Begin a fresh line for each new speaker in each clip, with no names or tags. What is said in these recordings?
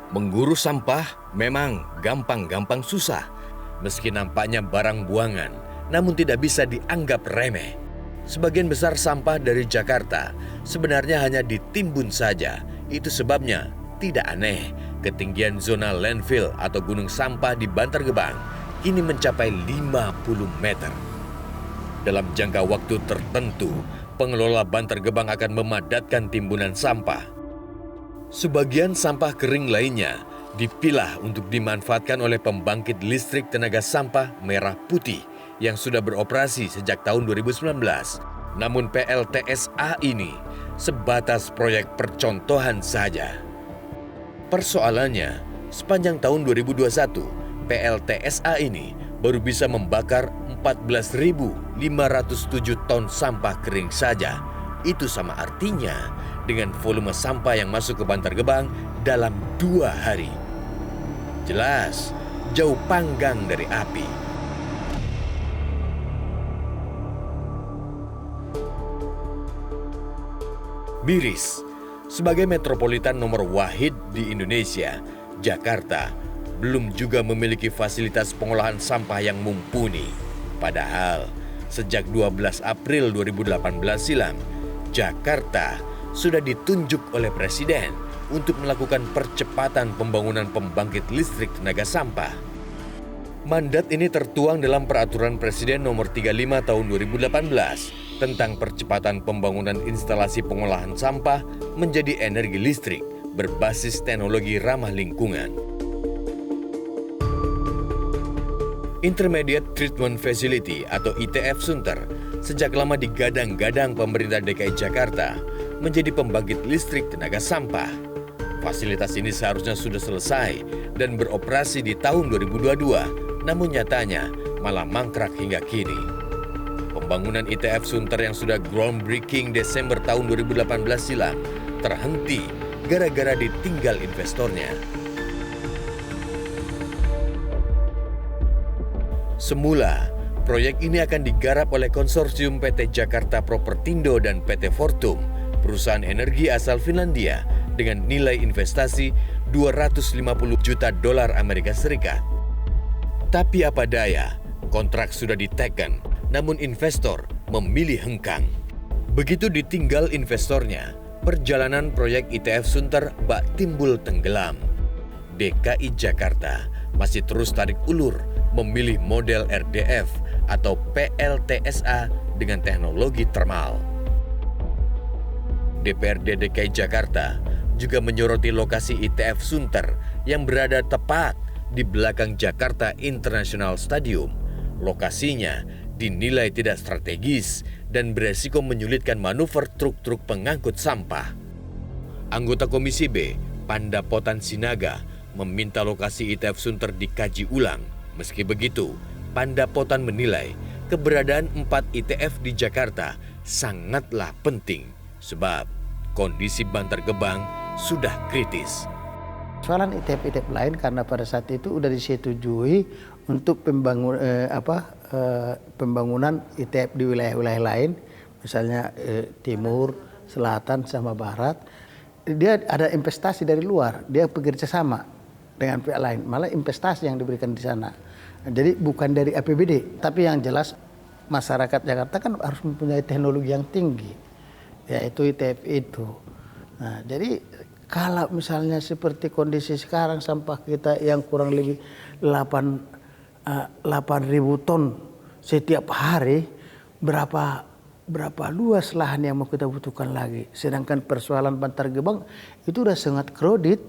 Mengurus sampah memang gampang-gampang susah. Meski nampaknya barang buangan, namun tidak bisa dianggap remeh. Sebagian besar sampah dari Jakarta sebenarnya hanya ditimbun saja. Itu sebabnya tidak aneh ketinggian zona landfill atau gunung sampah di Bantar Gebang kini mencapai 50 meter. Dalam jangka waktu tertentu, pengelola Bantar Gebang akan memadatkan timbunan sampah. Sebagian sampah kering lainnya dipilah untuk dimanfaatkan oleh pembangkit listrik tenaga sampah merah putih yang sudah beroperasi sejak tahun 2019. Namun PLTSA ini sebatas proyek percontohan saja. Persoalannya, sepanjang tahun 2021, PLTSA ini baru bisa membakar 14.507 ton sampah kering saja. Itu sama artinya dengan volume sampah yang masuk ke Bantar Gebang dalam 2 hari. Jelas, jauh panggang dari api. Miris, sebagai metropolitan nomor wahid di Indonesia, Jakarta belum juga memiliki fasilitas pengolahan sampah yang mumpuni. Padahal, sejak 12 April 2018 silam, Jakarta sudah ditunjuk oleh Presiden untuk melakukan percepatan pembangunan pembangkit listrik tenaga sampah. Mandat ini tertuang dalam Peraturan Presiden Nomor 35 Tahun 2018 tentang percepatan pembangunan instalasi pengolahan sampah menjadi energi listrik berbasis teknologi ramah lingkungan. Intermediate Treatment Facility atau ITF Sunter sejak lama digadang-gadang pemerintah DKI Jakarta menjadi pembangkit listrik tenaga sampah. Fasilitas ini seharusnya sudah selesai dan beroperasi di tahun 2022, namun nyatanya malah mangkrak hingga kini. Pembangunan ITF Sunter yang sudah groundbreaking Desember tahun 2018 silam terhenti gara-gara ditinggal investornya. Semula, proyek ini akan digarap oleh konsorsium PT Jakarta Propertindo dan PT Fortum, perusahaan energi asal Finlandia dengan nilai investasi 250 juta dolar Amerika Serikat. Tapi apa daya, kontrak sudah diteken, namun investor memilih hengkang. Begitu ditinggal investornya, perjalanan proyek ITF Sunter bak timbul tenggelam. DKI Jakarta masih terus tarik ulur memilih model RDF atau PLTSA dengan teknologi termal. DPRD DKI Jakarta juga menyoroti lokasi ITF Sunter yang berada tepat di belakang Jakarta International Stadium. Lokasinya dinilai tidak strategis dan beresiko menyulitkan manuver truk-truk pengangkut sampah. Anggota Komisi B, Pandapotan Sinaga, meminta lokasi ITF Sunter dikaji ulang. Meski begitu, Pandapotan menilai keberadaan 4 ITF di Jakarta sangatlah penting sebab kondisi Bantar Gebang sudah kritis.
Soalan ITF-ITF lain karena pada saat itu sudah disetujui untuk pembangunan ITF di wilayah-wilayah lain, misalnya timur, selatan, sama barat. Dia ada investasi dari luar, dia bekerja sama dengan pihak lain, malah investasi yang diberikan di sana. Jadi bukan dari APBD, tapi yang jelas masyarakat Jakarta kan harus mempunyai teknologi yang tinggi, yaitu ITF itu. Nah, jadi kalau misalnya seperti kondisi sekarang sampah kita yang kurang lebih 8.000 ton setiap hari, berapa luas lahan yang mau kita butuhkan lagi. Sedangkan persoalan Bantar Gebang itu udah sangat crowded.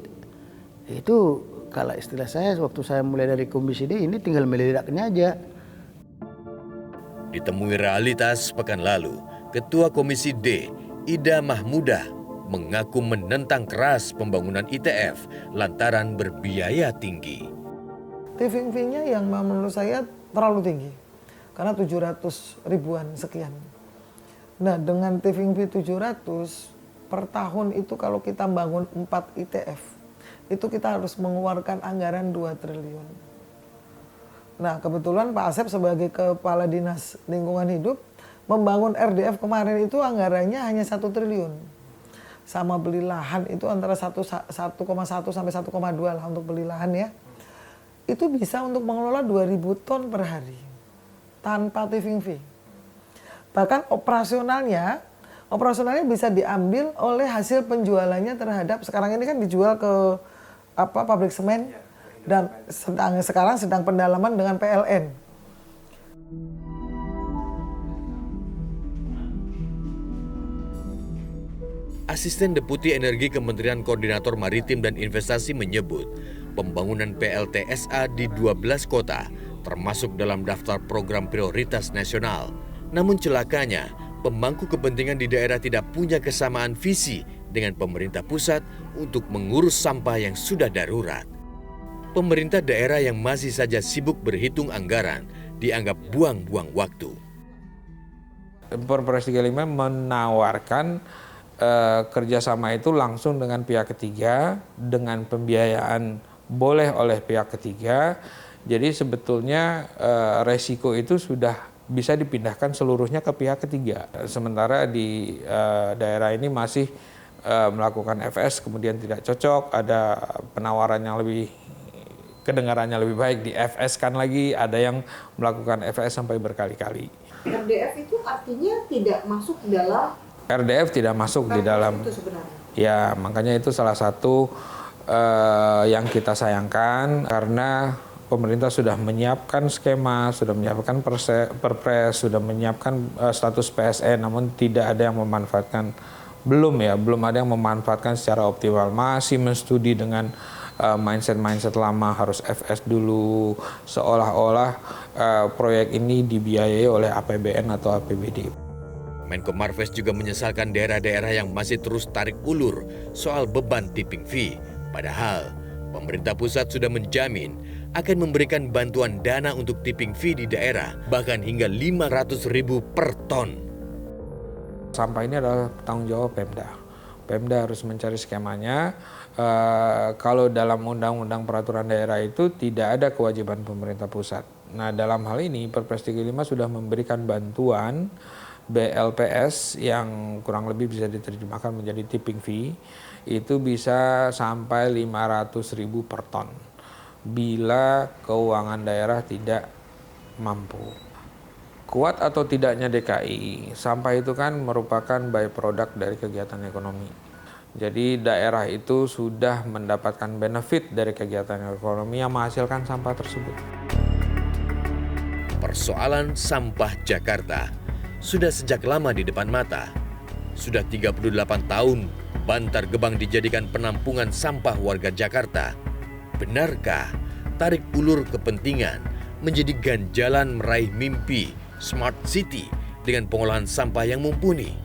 Itu kalau istilah saya waktu saya mulai dari Komisi D ini tinggal meledaknya aja.
Ditemui realitas pekan lalu, Ketua Komisi D, Ida Mahmudah, mengaku menentang keras pembangunan ITF lantaran berbiaya tinggi.
Tipping fee-nya yang menurut saya terlalu tinggi, karena 700 ribuan sekian. Nah, dengan tipping fee 700 per tahun itu kalau kita bangun 4 ITF, itu kita harus mengeluarkan anggaran 2 triliun. Nah, kebetulan Pak Asep sebagai Kepala Dinas Lingkungan Hidup membangun RDF kemarin itu anggarannya hanya 1 triliun. sama beli lahan itu antara 1,1 sampai 1,2 lah untuk beli lahan ya. Itu bisa untuk mengelola 2.000 ton per hari tanpa tipping fee. Bahkan operasionalnya bisa diambil oleh hasil penjualannya terhadap, sekarang ini kan dijual ke pabrik semen dan sekarang sedang pendalaman dengan PLN.
Asisten Deputi Energi Kementerian Koordinator Maritim dan Investasi menyebut pembangunan PLTSA di 12 kota termasuk dalam daftar program prioritas nasional. Namun celakanya, pemangku kepentingan di daerah tidak punya kesamaan visi dengan pemerintah pusat untuk mengurus sampah yang sudah darurat. Pemerintah daerah yang masih saja sibuk berhitung anggaran dianggap buang-buang waktu.
Perpres 35 menawarkan kerjasama itu langsung dengan pihak ketiga, dengan pembiayaan boleh oleh pihak ketiga. Jadi sebetulnya resiko itu sudah bisa dipindahkan seluruhnya ke pihak ketiga. Sementara di daerah ini masih melakukan FS kemudian tidak cocok, ada penawaran yang lebih kedengarannya lebih baik di FS kan lagi, ada yang melakukan FS sampai berkali-kali.
RDF itu artinya tidak masuk dalam
RDF tidak masuk di dalam
itu sebenarnya.
Ya, makanya itu salah satu yang kita sayangkan karena pemerintah sudah menyiapkan skema, sudah menyiapkan perpres, sudah menyiapkan status PSN, namun tidak ada yang memanfaatkan, belum ada yang memanfaatkan secara optimal. Masih menstudi dengan mindset lama, harus FS dulu, seolah-olah proyek ini dibiayai oleh APBN atau APBD.
Menko Marves juga menyesalkan daerah-daerah yang masih terus tarik ulur soal beban tipping fee. Padahal pemerintah pusat sudah menjamin akan memberikan bantuan dana untuk tipping fee di daerah bahkan hingga 500.000 per ton.
Sampah ini adalah tanggung jawab Pemda. Pemda harus mencari skemanya. Kalau dalam undang-undang peraturan daerah itu tidak ada kewajiban pemerintah pusat. Nah, dalam hal ini Perpres 35 sudah memberikan bantuan BLPS yang kurang lebih bisa diterjemahkan menjadi tipping fee, itu bisa sampai 500.000 per ton bila keuangan daerah tidak mampu. Kuat atau tidaknya DKI, sampah itu kan merupakan byproduct dari kegiatan ekonomi. Jadi daerah itu sudah mendapatkan benefit dari kegiatan ekonomi yang menghasilkan sampah tersebut.
Persoalan sampah Jakarta sudah sejak lama di depan mata. Sudah 38 tahun Bantar Gebang dijadikan penampungan sampah warga Jakarta. Benarkah tarik ulur kepentingan menjadi ganjalan meraih mimpi Smart City dengan pengolahan sampah yang mumpuni?